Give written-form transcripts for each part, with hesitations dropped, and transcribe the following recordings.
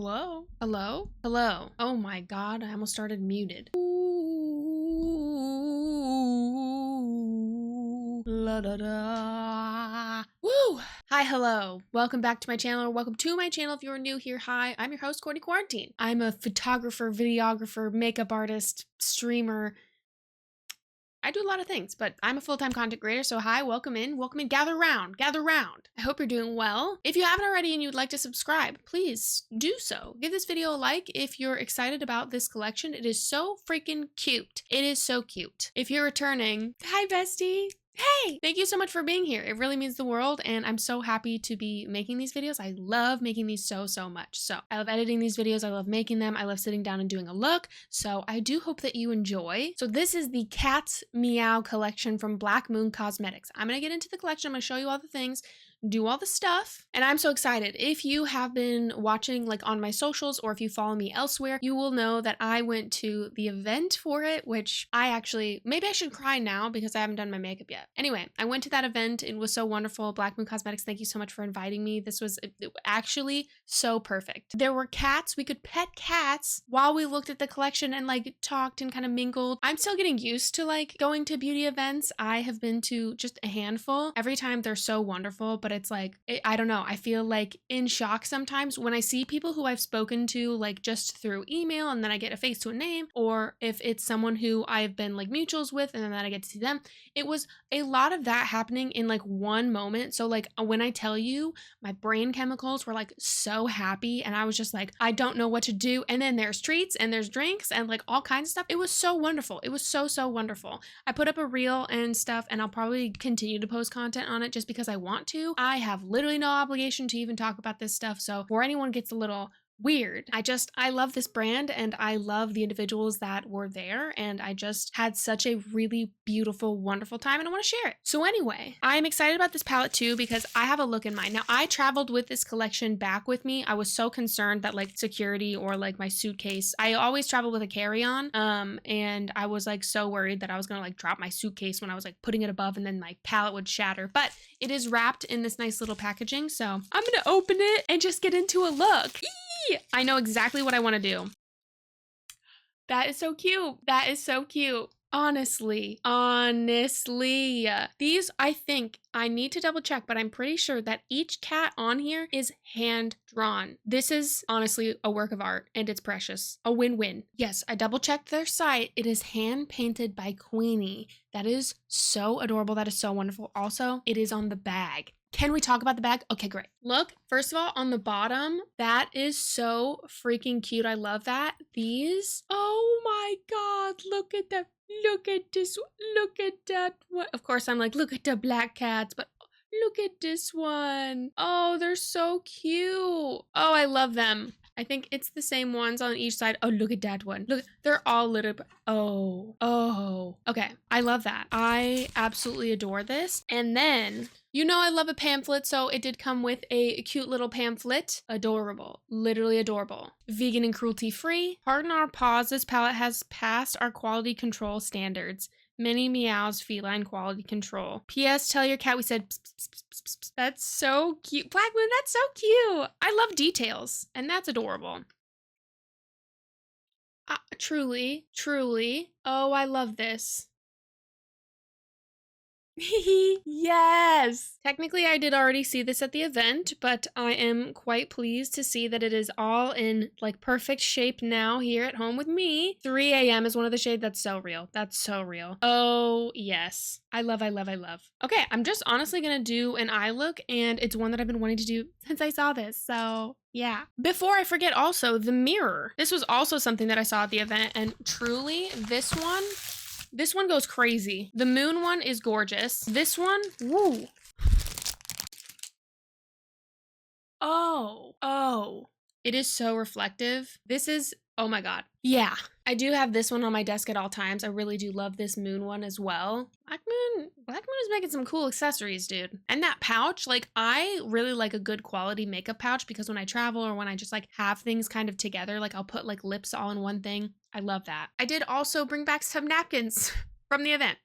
Hello? Hello? Hello? Oh my god, I almost started muted. Ooh, la da da. Woo! Hi, hello. Welcome back to my channel, or welcome to my channel if you're new here. Hi, I'm your host, CourtneyQuarantine. I'm a photographer, videographer, makeup artist, streamer. I do a lot of things, but I'm a full-time content creator, so hi, welcome in, gather round. I hope you're doing well. If you haven't already and you'd like to subscribe, please do so. Give this video a like if you're excited about this collection. It is so freaking cute. It is so cute. If you're returning, hi bestie. Hey, thank you so much for being here. It really means the world, and I'm so happy to be making these videos. I love making these so much. So I love editing these videos. I love making them. I love sitting down and doing a look. So I do hope that you enjoy. So this is the Cat's Meow collection from Black Moon Cosmetics. I'm going to get into the collection. I'm going to show you all the things, do all the stuff, and I'm so excited. If you have been watching like on my socials, or if you follow me elsewhere, you will know that I went to the event for it, which maybe I should cry now because I haven't done my makeup yet. Anyway, I went to that event. It was so wonderful. Black Moon Cosmetics, thank you so much for inviting me. This was actually so perfect. There were cats. We could pet cats while we looked at the collection and like talked and kind of mingled. I'm still getting used to like going to beauty events. I have been to just a handful. Every time they're so wonderful, but it's like, I don't know. I feel like in shock sometimes when I see people who I've spoken to like just through email, and then I get a face to a name, or if it's someone who I've been like mutuals with and then I get to see them. It was a lot of that happening in like one moment. So like when I tell you, my brain chemicals were like so happy, and I was just like, I don't know what to do. And then there's treats and there's drinks and like all kinds of stuff. It was so wonderful. It was so wonderful. I put up a reel and stuff, and I'll probably continue to post content on it just because I want to. I have literally no obligation to even talk about this stuff. So before anyone gets a little weird, I love this brand, and I love the individuals that were there, and I just had such a really beautiful, wonderful time, and I want to share it. So anyway, I'm excited about this palette too because I have a look in mind. Now, I traveled with this collection back with me. I was so concerned that like security or like my suitcase, I always travel with a carry-on, and I was like so worried that I was gonna like drop my suitcase when I was like putting it above, and then my palette would shatter. But it is wrapped in this nice little packaging, so I'm gonna open it and just get into a look. I know exactly what I want to do. That is so cute. That is so cute. Honestly, these, I think, I need to double check, but I'm pretty sure that each cat on here is hand drawn. This is honestly a work of art, and it's precious. A win-win. Yes, I double checked their site. It is hand painted by Queenie. That is so adorable. That is so wonderful. Also, it is on the bag. Can we talk about the bag? Okay, great. Look, first of all, on the bottom, that is so freaking cute. I love that. These, oh my God, look at that. Look at this, look at that one. Of course, I'm like, look at the black cats, but look at this one. Oh, they're so cute. Oh, I love them. I think it's the same ones on each side. Oh, look at that one. Look, they're all lit up. Oh. Okay, I love that. I absolutely adore this. And then, you know I love a pamphlet, so it did come with a cute little pamphlet. Adorable. Literally adorable. Vegan and cruelty-free. Pardon our pause. This palette has passed our quality control standards. Many meows, feline quality control. P.S. Tell your cat we said pss, pss, pss, pss, pss. That's so cute. Black Moon, that's so cute. I love details, and that's adorable. Truly. Oh, I love this. Yes! Technically, I did already see this at the event, but I am quite pleased to see that it is all in like perfect shape now here at home with me. 3 a.m. is one of the shades. That's so real. That's so real. Oh, yes. I love. Okay, I'm just honestly gonna do an eye look, and it's one that I've been wanting to do since I saw this, so yeah. Before I forget also, the mirror. This was also something that I saw at the event, and truly, this one goes crazy. The moon one is gorgeous. This one, woo. Oh. It is so reflective. This is, oh my God. Yeah. I do have this one on my desk at all times. I really do love this moon one as well. Black Moon is making some cool accessories, dude. And that pouch, like I really like a good quality makeup pouch because when I travel or when I just like have things kind of together, like I'll put like lips all in one thing. I love that. I did also bring back some napkins from the event.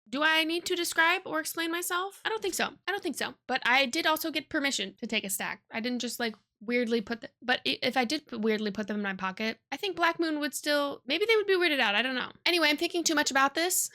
Do I need to describe or explain myself? I don't think so. But I did also get permission to take a stack. I didn't just like weirdly put them, but if I did weirdly put them in my pocket, I think Black Moon would still, maybe they would be weirded out. I don't know. Anyway, I'm thinking too much about this.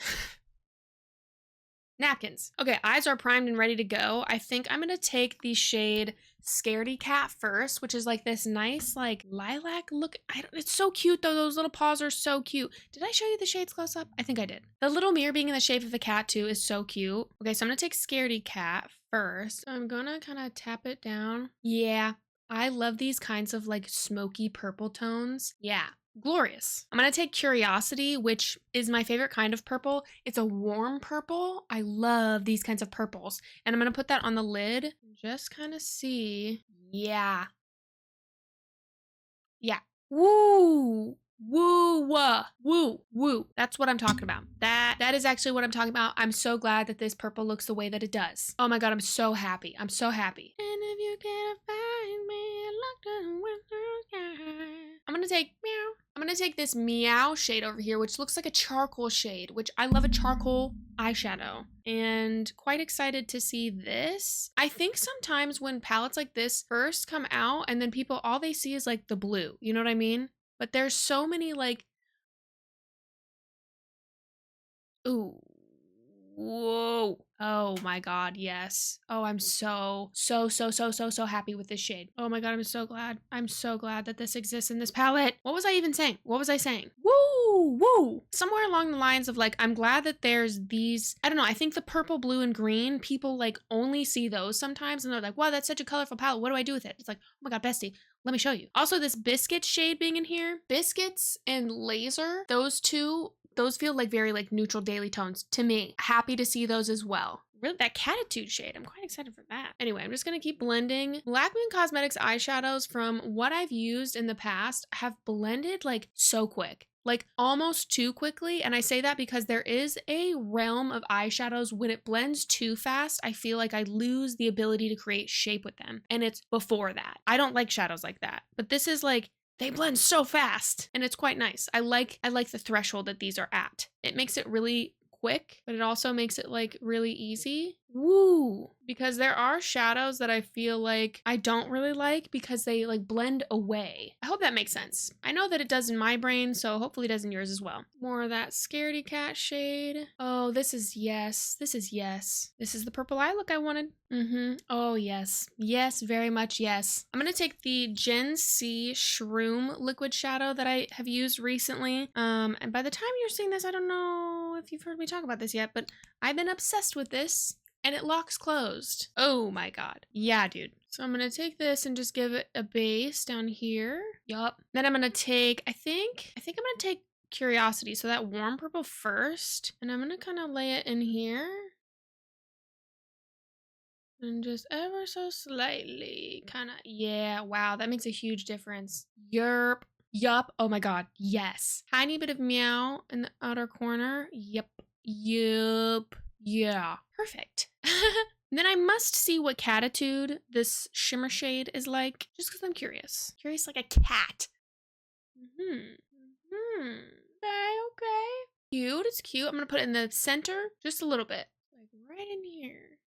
Napkins. Okay, eyes are primed and ready to go. I think I'm gonna take the shade Scaredy Cat first, which is like this nice like lilac look. It's so cute though. Those little paws are so cute. Did I show you the shades close up? I think I did. The little mirror being in the shape of a cat too is so cute. Okay, so I'm gonna take Scaredy Cat first. So I'm gonna kind of tap it down. Yeah, I love these kinds of like smoky purple tones. Yeah. Glorious. I'm gonna take Curiosity, which is my favorite kind of purple. It's a warm purple. I love these kinds of purples. And I'm gonna put that on the lid. Just kind of see. Yeah. Yeah. Woo. Woo, woo, woo. That's what I'm talking about. That is actually what I'm talking about. I'm so glad that this purple looks the way that it does. Oh my God, I'm so happy. I'm so happy. And if you can't find me, locked in winter sky. I'm gonna take this Meow shade over here, which looks like a charcoal shade, which I love a charcoal eyeshadow. And quite excited to see this. I think sometimes when palettes like this first come out and then people, all they see is like the blue, you know what I mean? But there's so many like, ooh, whoa. Oh my God, yes. Oh, I'm so happy with this shade. Oh my God, I'm so glad. I'm so glad that this exists in this palette. What was I even saying? What was I saying? Woo, woo. Somewhere along the lines of like, I'm glad that there's these, I don't know, I think the purple, blue, and green, people like only see those sometimes and they're like, wow, that's such a colorful palette. What do I do with it? It's like, oh my God, bestie, let me show you. Also, this biscuit shade being in here, biscuits and laser, those two, those feel like very like neutral daily tones to me. Happy to see those as well. Really, that Catitude shade, I'm quite excited for that. Anyway, I'm just gonna keep blending. Black Moon Cosmetics eyeshadows from what I've used in the past have blended like so quick. Like almost too quickly. And I say that because there is a realm of eyeshadows when it blends too fast, I feel like I lose the ability to create shape with them. And it's before that. I don't like shadows like that. But this is like, they blend so fast and it's quite nice. I like the threshold that these are at. It makes it really quick, but it also makes it like really easy. Woo! Because there are shadows that I feel like I don't really like because they like blend away. I hope that makes sense. I know that it does in my brain, so hopefully it does in yours as well. More of that Scaredy Cat shade. Oh, this is yes. This is yes. This is the purple eye look I wanted. Oh, yes. Yes, very much yes. I'm gonna take the Gen C Shroom liquid shadow that I have used recently. And by the time you're seeing this, I don't know if you've heard me talk about this yet, but I've been obsessed with this. And it locks closed. Oh my God. Yeah, dude. So I'm gonna take this and just give it a base down here. Yup. Then I'm gonna take, I think I'm gonna take Curiosity. So that warm purple first. And I'm gonna kind of lay it in here. And just ever so slightly, kind of, yeah, wow, that makes a huge difference. Yup. Oh my God, yes. Tiny bit of Meow in the outer corner. Yep. Yeah, perfect. Then I must see what Catitude this shimmer shade is like, just because I'm curious. Curious like a cat. Okay. Cute, it's cute. I'm gonna put it in the center, just a little bit. Like right in here.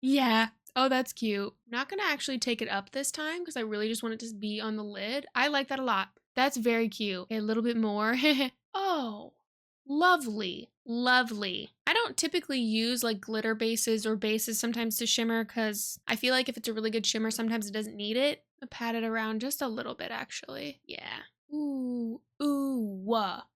Yeah. Oh, that's cute. I'm not gonna actually take it up this time because I really just want it to be on the lid. I like that a lot. That's very cute. Okay, a little bit more. Oh. Lovely, lovely. I don't typically use like glitter bases or bases sometimes to shimmer because I feel like if it's a really good shimmer, sometimes it doesn't need it. I'll pat it around just a little bit actually. Yeah. Ooh,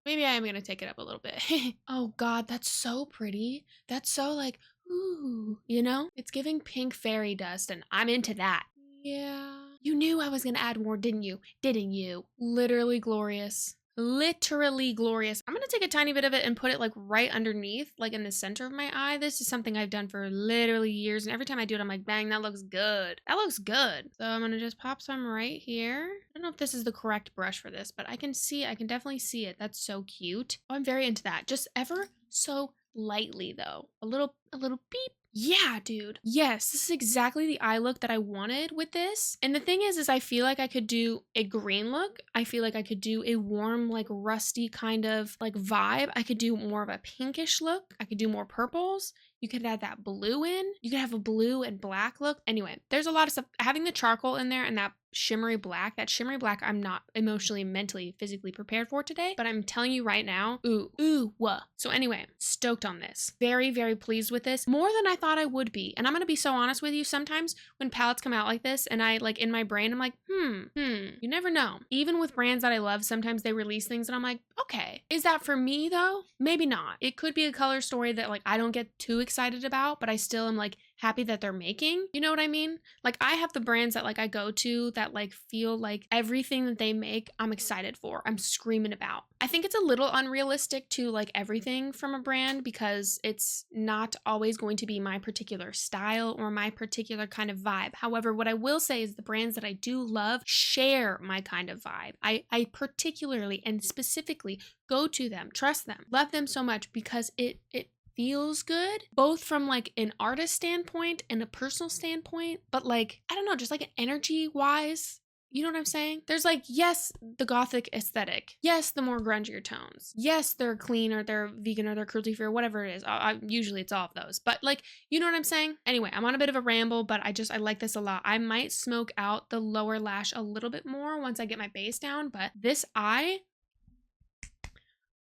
maybe I am gonna take it up a little bit. Oh God, that's so pretty. That's so like, ooh, you know? It's giving pink fairy dust and I'm into that. Yeah. You knew I was gonna add more, didn't you? Didn't you? Literally glorious. Literally glorious. I'm gonna take a tiny bit of it and put it like right underneath, like in the center of my eye. This is something I've done for literally years, and every time I do it, I'm like, bang, that looks good. That looks good. So I'm gonna just pop some right here. I don't know if this is the correct brush for this, but I can definitely see it. That's so cute. Oh, I'm very into that. Just ever so lightly though. A little beep. Yeah, dude. Yes, this is exactly the eye look that I wanted with this. And the thing is I feel like I could do a green look. I feel like I could do a warm, like rusty kind of like vibe. I could do more of a pinkish look. I could do more purples. You could add that blue in. You could have a blue and black look. Anyway, there's a lot of stuff. Having the charcoal in there and that shimmery black I'm not emotionally, mentally, physically prepared for today, but I'm telling you right now, so anyway, stoked on this. Very, very pleased with this, more than I thought I would be. And I'm gonna be so honest with you, sometimes when palettes come out like this and I like in my brain I'm like, you never know. Even with brands that I love, sometimes they release things and I'm like, okay, is that for me though? Maybe not. It could be a color story that like I don't get too excited about, but I still am like happy that they're making. You know what I mean? Like I have the brands that like I go to that like feel like everything that they make I'm excited for, I'm screaming about. I think it's a little unrealistic to like everything from a brand because it's not always going to be my particular style or my particular kind of vibe. However, what I will say is the brands that I do love share my kind of vibe. I particularly and specifically go to them, trust them, love them so much because it feels good, both from like an artist standpoint and a personal standpoint, but like, I don't know, just like an energy wise, you know what I'm saying? There's like, yes, the gothic aesthetic. Yes, the more grungier tones. Yes, they're clean or they're vegan or they're cruelty free or whatever it is. Usually it's all of those, but like, you know what I'm saying? Anyway, I'm on a bit of a ramble, but I like this a lot. I might smoke out the lower lash a little bit more once I get my base down, but this eye,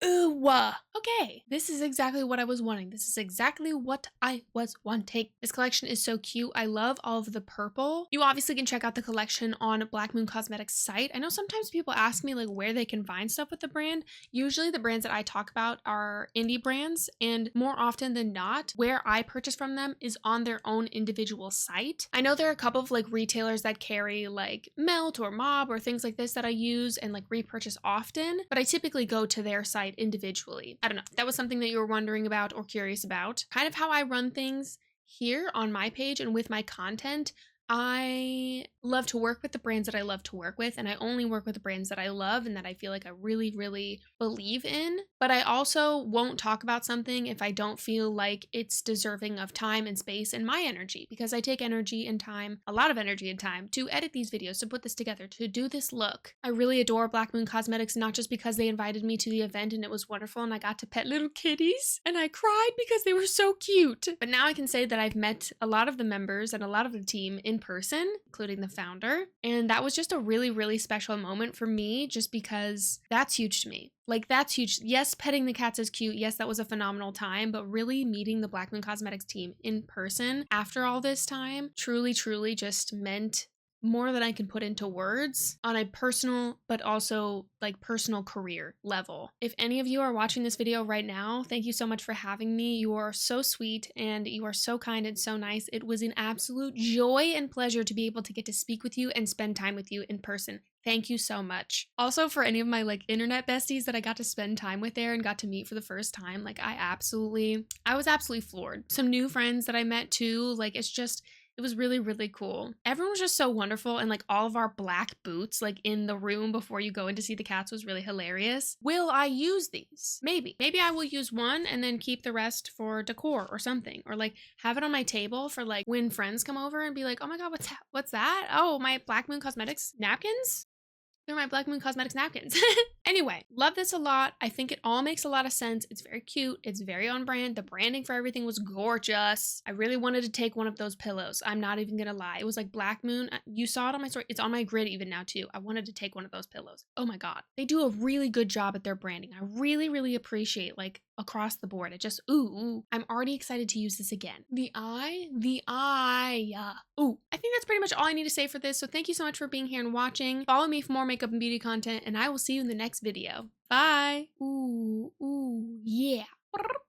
okay, this is exactly what I was wanting. This is exactly what I was wanting. This collection is so cute. I love all of the purple. You obviously can check out the collection on Black Moon Cosmetics site. I know sometimes people ask me like where they can find stuff with the brand. Usually the brands that I talk about are indie brands, and more often than not, where I purchase from them is on their own individual site. I know there are a couple of like retailers that carry like Melt or Mob or things like this that I use and like repurchase often, but I typically go to their site individually. I don't know if that was something that you were wondering about or curious about. Kind of how I run things here on my page and with my content. I love to work with the brands that I love to work with, and I only work with the brands that I love and that I feel like I really, really believe in. But I also won't talk about something if I don't feel like it's deserving of time and space and my energy, because I take energy and time, a lot of energy and time, to edit these videos, to put this together, to do this look. I really adore Black Moon Cosmetics, not just because they invited me to the event and it was wonderful and I got to pet little kitties and I cried because they were so cute. But now I can say that I've met a lot of the members and a lot of the team in person, including the founder. And that was just a really, really special moment for me, just because that's huge to me. Like, that's huge. Yes, petting the cats is cute. Yes, that was a phenomenal time, but really meeting the Black Moon Cosmetics team in person after all this time truly, truly just meant more than I can put into words on a personal, but also like personal career level. If any of you are watching this video right now, thank you so much for having me. You are so sweet and you are so kind and so nice. It was an absolute joy and pleasure to be able to get to speak with you and spend time with you in person. Thank you so much. Also, for any of my like internet besties that I got to spend time with there and got to meet for the first time, like I was absolutely floored. Some new friends that I met too, like it was really, really cool. Everyone was just so wonderful, and like all of our black boots like in the room before you go in to see the cats was really hilarious. Will I use these? Maybe I will use one and then keep the rest for decor or something, or like have it on my table for like when friends come over and be like, oh my god, what's that? Oh, my Black Moon Cosmetics napkins? They're my Black Moon Cosmetics napkins. Anyway, love this a lot. I think it all makes a lot of sense. It's very cute. It's very on brand. The branding for everything was gorgeous. I really wanted to take one of those pillows. I'm not even gonna lie. It was like Black Moon. You saw it on my story. It's on my grid even now too. I wanted to take one of those pillows. Oh my god. They do a really good job at their branding. I really, really appreciate like across the board. It just, ooh, I'm already excited to use this again. The eye. Ooh, I think that's pretty much all I need to say for this. So thank you so much for being here and watching. Follow me for more makeup and beauty content, and I will see you in the next video. Bye. Ooh.